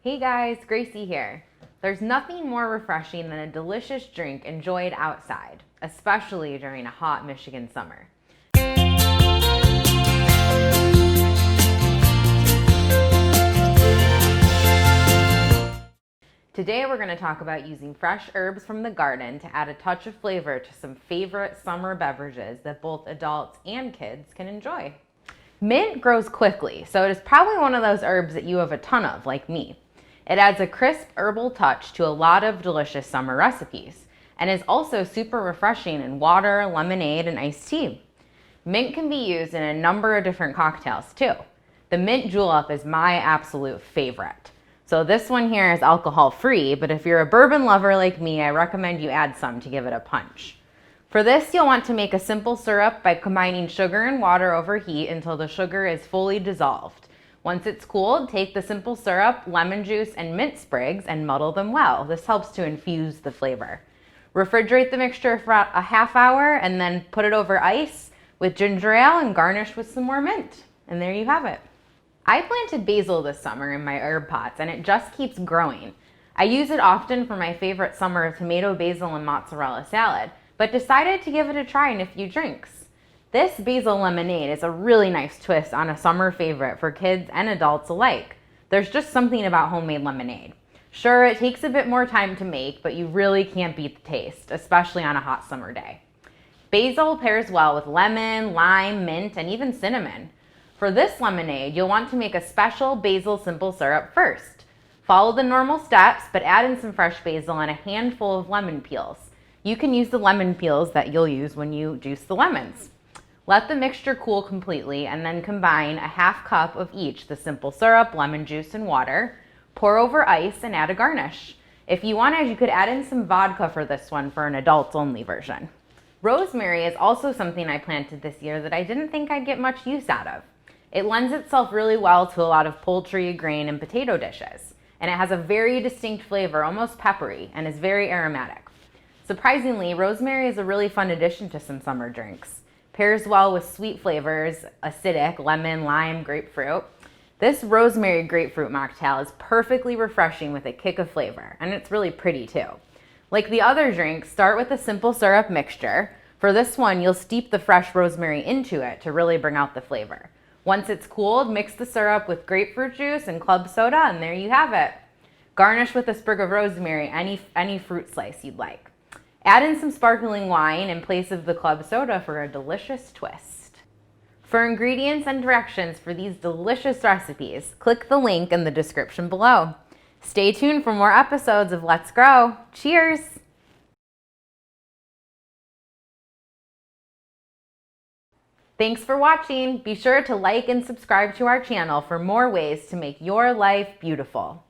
Hey guys, Gracie here. There's nothing more refreshing than a delicious drink enjoyed outside, especially during a hot Michigan summer. Today we're going to talk about using fresh herbs from the garden to add a touch of flavor to some favorite summer beverages that both adults and kids can enjoy. Mint grows quickly, so it is probably one of those herbs that you have a ton of, like me. It adds a crisp herbal touch to a lot of delicious summer recipes, and is also super refreshing in water, lemonade, and iced tea. Mint can be used in a number of different cocktails too. The mint julep is my absolute favorite. So this one here is alcohol-free, but if you're a bourbon lover like me, I recommend you add some to give it a punch. For this, you'll want to make a simple syrup by combining sugar and water over heat until the sugar is fully dissolved. Once it's cooled, take the simple syrup, lemon juice, and mint sprigs and muddle them well. This helps to infuse the flavor. Refrigerate the mixture for a half hour and then put it over ice with ginger ale and garnish with some more mint. And there you have it. I planted basil this summer in my herb pots and it just keeps growing. I use it often for my favorite summer tomato, basil, and mozzarella salad, but decided to give it a try in a few drinks. This Basil Lemonade is a really nice twist on a summer favorite for kids and adults alike. There's just something about homemade lemonade. Sure, it takes a bit more time to make, but you really can't beat the taste, especially on a hot summer day. Basil pairs well with lemon, lime, mint, and even cinnamon. For this lemonade, you'll want to make a special basil simple syrup first. Follow the normal steps, but add in some fresh basil and a handful of lemon peels. You can use the lemon peels that you'll use when you juice the lemons. Let the mixture cool completely and then combine a half cup of each, the simple syrup, lemon juice, and water. Pour over ice and add a garnish. If you wanted, you could add in some vodka for this one for an adults-only version. Rosemary is also something I planted this year that I didn't think I'd get much use out of. It lends itself really well to a lot of poultry, grain, and potato dishes. And it has a very distinct flavor, almost peppery, and is very aromatic. Surprisingly, rosemary is a really fun addition to some summer drinks. Pairs well with sweet flavors, acidic, lemon, lime, grapefruit. This Rosemary Grapefruit mocktail is perfectly refreshing with a kick of flavor, and it's really pretty too. Like the other drinks, start with a simple syrup mixture. For this one, you'll steep the fresh rosemary into it to really bring out the flavor. Once it's cooled, mix the syrup with grapefruit juice and club soda, and there you have it. Garnish with a sprig of rosemary, any fruit slice you'd like. Add in some sparkling wine in place of the club soda for a delicious twist. For ingredients and directions for these delicious recipes, click the link in the description below. Stay tuned for more episodes of Let's Grow. Cheers! Thanks for watching. Be sure to like and subscribe to our channel for more ways to make your life beautiful.